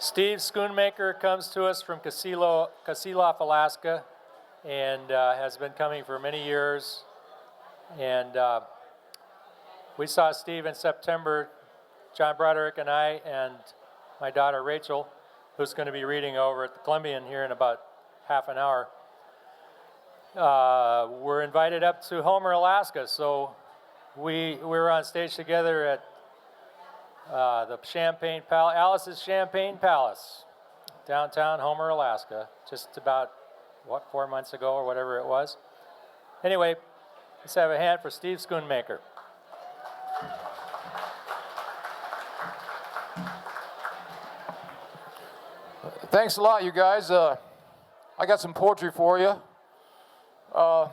Steve Schoonmaker comes to us from Kasilof, Alaska, and has been coming for many years. And we saw Steve in September, John Broderick and I, and my daughter Rachel, who's going to be reading over at the Columbian here in about half an hour. We're invited up to Homer, Alaska, so we were on stage together at the Alice's Champagne Palace, downtown Homer, Alaska, just about, 4 months ago or whatever it was. Anyway, let's have a hand for Steve Schoonmaker. Thanks a lot, you guys. I got some poetry for you. I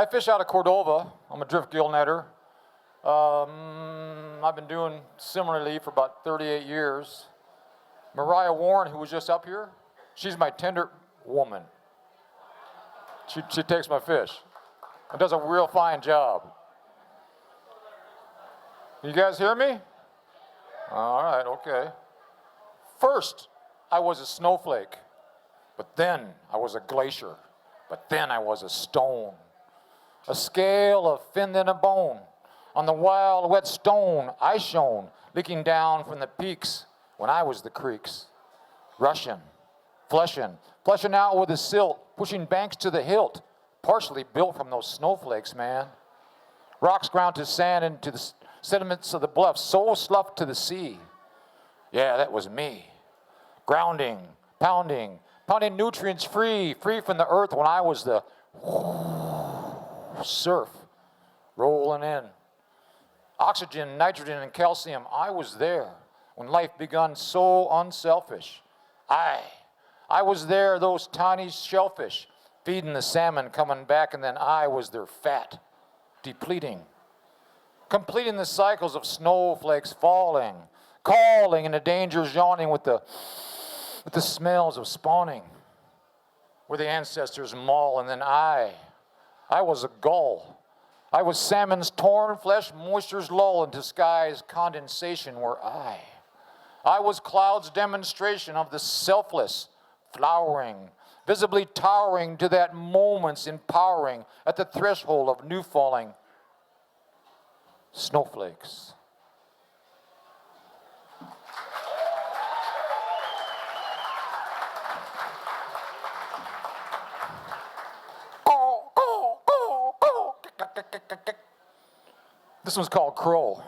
fish out of Cordova. I'm a drift gill netter. I've been doing similarly for about 38 years. Mariah Warren, who was just up here, she's my tender woman. She takes my fish and does a real fine job. You guys hear me? All right, okay. First, I was a snowflake, but then I was a glacier, but then I was a stone. A scale of fin than a bone. On the wild, wet stone, I shone, leaking down from the peaks when I was the creeks. Rushing, fleshing out with a silt, pushing banks to the hilt, partially built from those snowflakes, man. Rocks ground to sand into the sediments of the bluffs, so sloughed to the sea. Yeah, that was me. Grounding, pounding nutrients free from the earth when I was the surf rolling in. Oxygen, nitrogen, and calcium, I was there when life begun so unselfish. I was there, those tiny shellfish, feeding the salmon coming back, and then I was their fat, depleting. Completing the cycles of snowflakes falling, calling, and the dangers yawning with the smells of spawning. Where the ancestors maul, and then I was a gull. I was salmon's torn flesh, moisture's lull into sky's condensation where I was cloud's demonstration of the selfless, flowering, visibly towering to that moment's empowering at the threshold of new falling snowflakes. This one's called Crow.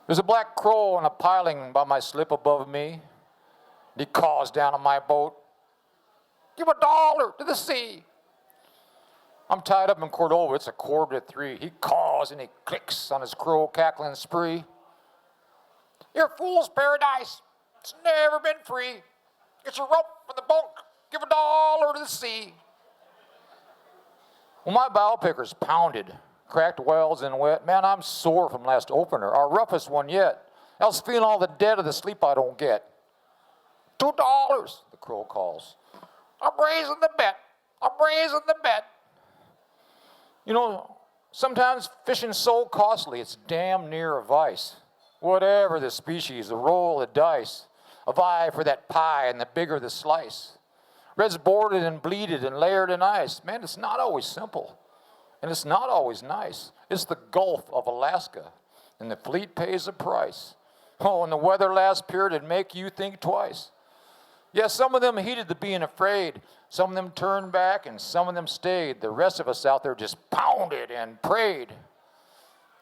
There's a black crow on a piling by my slip above me. He caws down on my boat. Give $1 to the sea. I'm tied up in Cordova. It's a quarter to 3. He caws and he clicks on his crow cackling spree. Your fool's paradise. It's never been free. Get your rope from the boat. Give $1 to the sea. Well, my bow picker's pounded, cracked welds and wet. Man, I'm sore from last opener, our roughest one yet. Else feeling all the debt of the sleep I don't get. $2, the crow calls. I'm raising the bet. You know, sometimes fishing's so costly, it's damn near a vice. Whatever the species, the roll of the dice. A vie for that pie and the bigger the slice. Red's boarded and bleeded and layered in ice. Man, it's not always simple. And it's not always nice. It's the Gulf of Alaska. And the fleet pays a price. Oh, and the weather last period would make you think twice. Yeah, some of them heeded the being afraid. Some of them turned back and some of them stayed. The rest of us out there just pounded and prayed.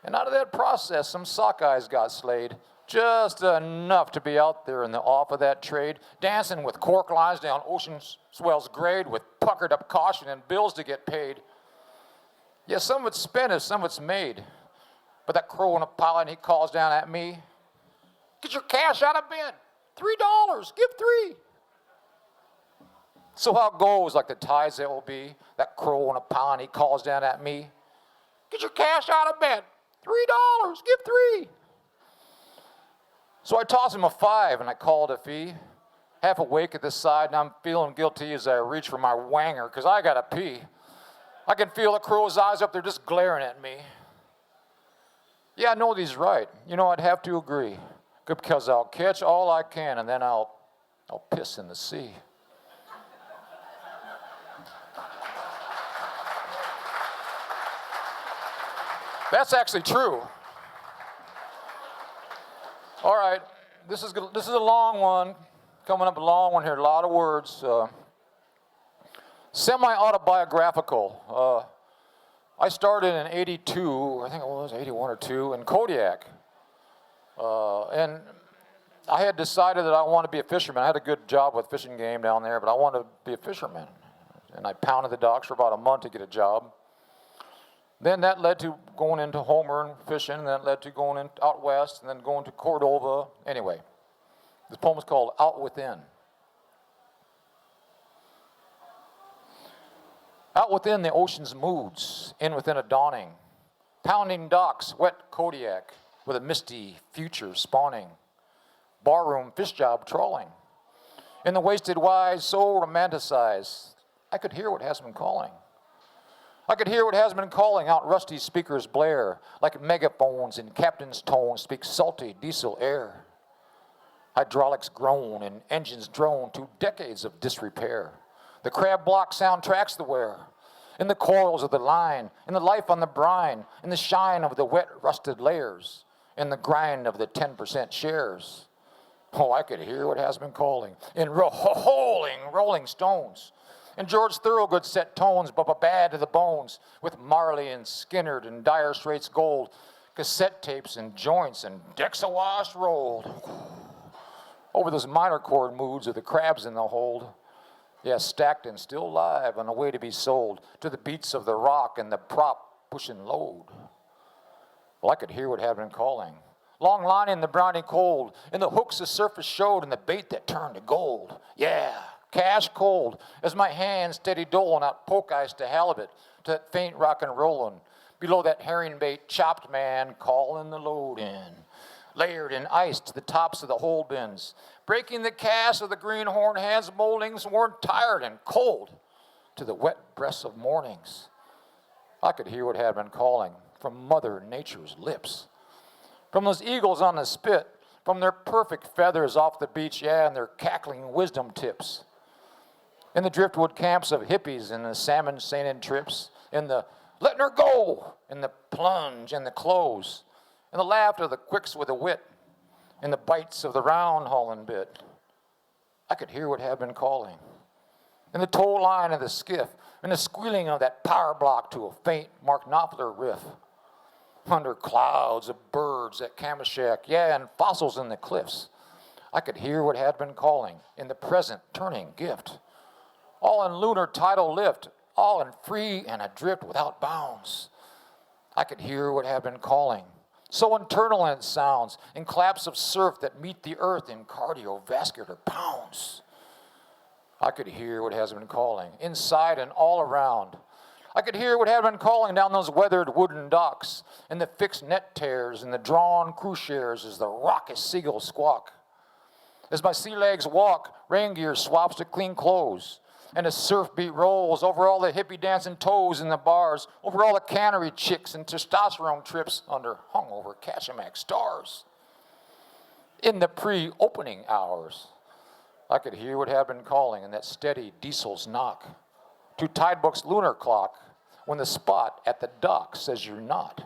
And out of that process, some sockeyes got slayed. Just enough to be out there in the off of that trade, dancing with cork lines down ocean swells grade with puckered up caution and bills to get paid. Yeah, some of it's spent and some of it's made. But that crow in a pilot, he calls down at me. Get your cash out of bed. $3, give 3. So how it goes, like the tides that will be. That crow in a pilot, he calls down at me. Get your cash out of bed. $3, give 3. So I toss him a 5 and I call it a fee. Half awake at the side and I'm feeling guilty as I reach for my wanger because I gotta pee. I can feel the crow's eyes up there just glaring at me. Yeah, I know he's right. You know, I'd have to agree. because I'll catch all I can and then I'll piss in the sea. That's actually true. All right, this is a long one, coming up a long one here, a lot of words. Semi-autobiographical. I started in 82, I think it was 81 or 2, in Kodiak. And I had decided that I wanted to be a fisherman. I had a good job with fishing game down there, but I wanted to be a fisherman. And I pounded the docks for about a month to get a job. Then that led to going into Homer and fishing, and that led to going out west, and then going to Cordova. Anyway, this poem is called Out Within. Out within the ocean's moods, in within a dawning, pounding docks, wet Kodiak, with a misty future spawning, barroom fish job trawling. In the wasted wise, so romanticized, I could hear what has been calling. I could hear what has been calling out rusty speakers blare, like megaphones in captain's tones speak salty diesel air. Hydraulics groan and engines drone to decades of disrepair. The crab block soundtracks the wear. In the coils of the line, in the life on the brine, in the shine of the wet rusted layers, in the grind of the 10% shares. Oh, I could hear what has been calling in rolling stones. And George Thorogood set tones, but bad to the bones, with Marley and Skinnerd and Dire Straits gold, cassette tapes and joints and decks awash rolled. Over those minor chord moods of the crabs in the hold. Yeah, stacked and still live on the way to be sold to the beats of the rock and the prop pushing load. Well, I could hear what had been calling. Long line in the briny cold, and the hooks the surface showed and the bait that turned to gold. Yeah. Cash cold, as my hands steady doling out poke ice to halibut, to that faint rock and rollin'. Below that herring bait, chopped man calling the load in. Layered in ice to the tops of the hole bins, breaking the cast of the greenhorn hands moldings, worn tired and cold to the wet breaths of mornings. I could hear what had been calling from Mother Nature's lips. From those eagles on the spit, from their perfect feathers off the beach, yeah, and their cackling wisdom tips. In the driftwood camps of hippies, in the salmon seining trips, in the letting her go, in the plunge and the close, in the laughter of the quicks with a wit, in the bites of the round hauling bit. I could hear what had been calling. In the tow line of the skiff, in the squealing of that power block to a faint Mark Knopfler riff. Under clouds of birds at Kamishak, yeah, and fossils in the cliffs. I could hear what had been calling in the present turning gift. All in lunar tidal lift, all in free and adrift without bounds. I could hear what had been calling, so internal in its sounds, in claps of surf that meet the earth in cardiovascular pounds. I could hear what has been calling, inside and all around. I could hear what had been calling down those weathered wooden docks, and the fixed net tears and the drawn cruciers as the raucous seagulls squawk. As my sea legs walk, rain gear swaps to clean clothes, and the surf beat rolls over all the hippie dancing toes in the bars, over all the cannery chicks and testosterone trips under hungover Cachimac stars. In the pre-opening hours, I could hear what had been calling in that steady diesel's knock to Tidebook's lunar clock when the spot at the dock says you're not.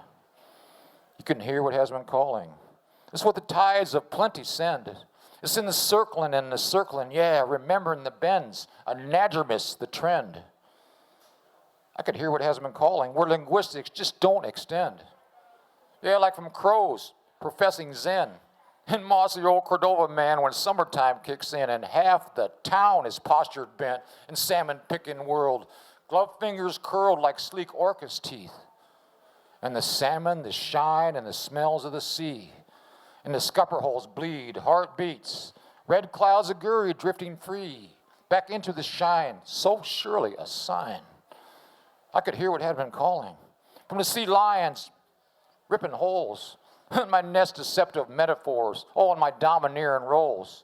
You can hear what has been calling. It's what the tides of plenty send. It's in the circling and the circling, yeah, remembering the bends, anadromous the trend. I could hear what has been calling, where linguistics just don't extend. Yeah, like from crows professing Zen, and mossy old Cordova man when summertime kicks in and half the town is postured bent in salmon-picking world, glove fingers curled like sleek orca's teeth. And the salmon, the shine, and the smells of the sea. And the scupper holes bleed, heart beats, red clouds of gurry drifting free, back into the shine, so surely a sign. I could hear what had been calling. From the sea lions, ripping holes, and my nest deceptive metaphors, oh, and my domineering roles.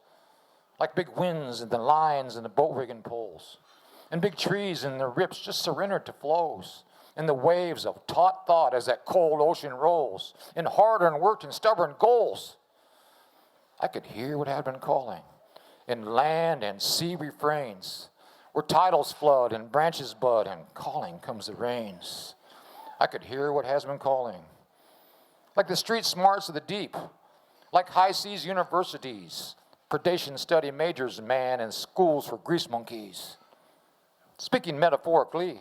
Like big winds and the lines and the boat rigging poles. And big trees and the rips just surrendered to flows. And the waves of taut thought as that cold ocean rolls, in hard and worked and stubborn goals. I could hear what had been calling in land and sea refrains, where titles flood and branches bud and calling comes the rains. I could hear what has been calling, like the street smarts of the deep, like high seas universities, predation study majors, man, and schools for grease monkeys. Speaking metaphorically,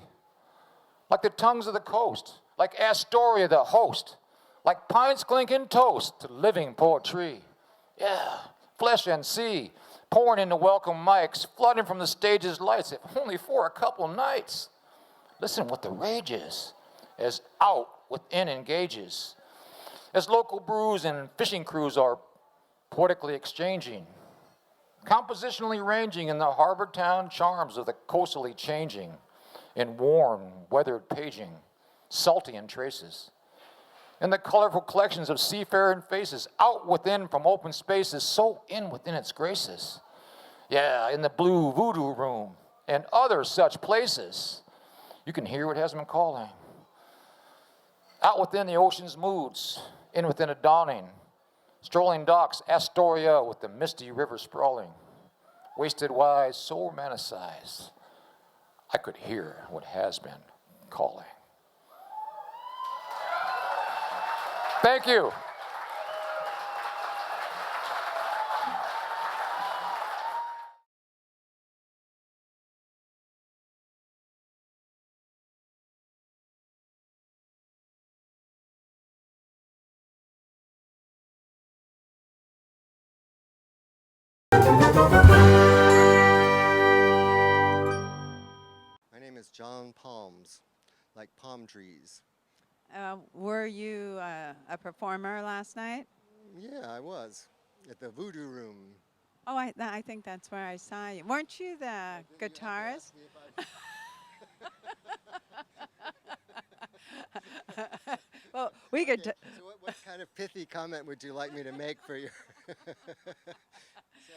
like the tongues of the coast, like Astoria the host, like pints clinking toast to living poetry. Yeah, flesh and sea, pouring into welcome mics, flooding from the stage's lights, if only for a couple nights. Listen what the rage is, as out within engages, as local brews and fishing crews are poetically exchanging, compositionally ranging in the harbor town charms of the coastally changing, in warm, weathered paging, salty in traces. And the colorful collections of seafaring faces, out within from open spaces, so in within its graces. Yeah, in the blue voodoo room and other such places, you can hear what has been calling. Out within the ocean's moods, in within a dawning, strolling docks, Astoria with the misty river sprawling, wasted wise, so romanticized, I could hear what has been calling. Thank you. My name is John Palms, like palm trees. Were you a performer last night? Yeah, I was at the Voodoo Room. Oh, I think that's where I saw you. Weren't you the guitarist? Well, we could. Okay, so what kind of pithy comment would you like me to make for your? So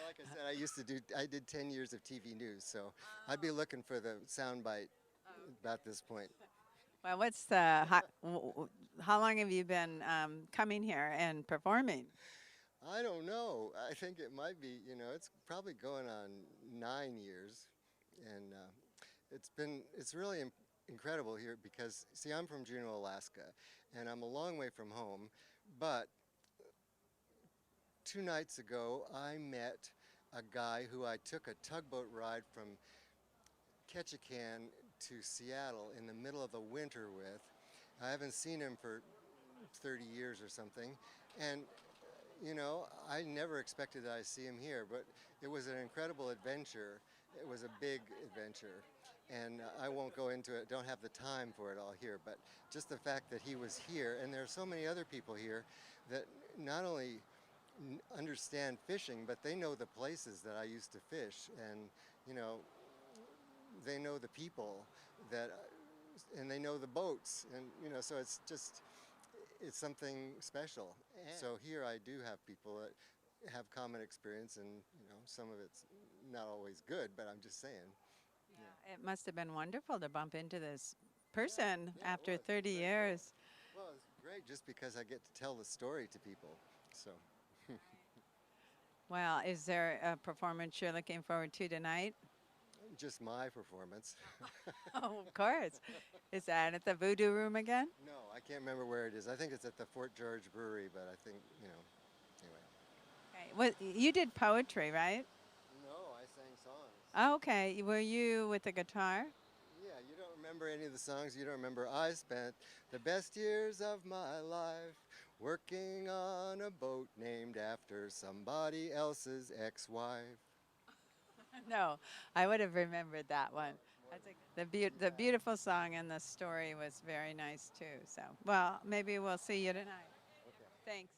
like I said, I did 10 years of TV news, so I'd be looking for the soundbite about this point. Well, what's the how long have you been coming here and performing? I don't know. I think it might be, it's probably going on 9 years. And it's really incredible here because, see, I'm from Juneau, Alaska, and I'm a long way from home. But 2 nights ago, I met a guy who I took a tugboat ride from Ketchikan to Seattle in the middle of the winter with. I haven't seen him for 30 years or something. And I never expected that I'd see him here, but it was an incredible adventure. It was a big adventure, and I won't go into it, don't have the time for it all here, but just the fact that he was here, and there are so many other people here that not only understand fishing, but they know the places that I used to fish, and they know the people and they know the boats, and so it's something special. So here I do have people that have common experience, and some of it's not always good, but I'm just saying. Yeah. It must have been wonderful to bump into this person after it was. 30 years. Well, it's great just because I get to tell the story to people. So. Well, is there a performance you're looking forward to tonight? Just my performance. Oh, of course. Is that at the Voodoo Room again? No, I can't remember where it is. I think it's at the Fort George Brewery, but I think, anyway. Okay. Well, you did poetry, right? No, I sang songs. Oh, okay. Were you with the guitar? Yeah, you don't remember any of the songs. You don't remember I spent the best years of my life working on a boat named after somebody else's ex-wife. No, I would have remembered that one. The beautiful song and the story was very nice too. So, well, maybe we'll see you tonight. Okay. Thanks.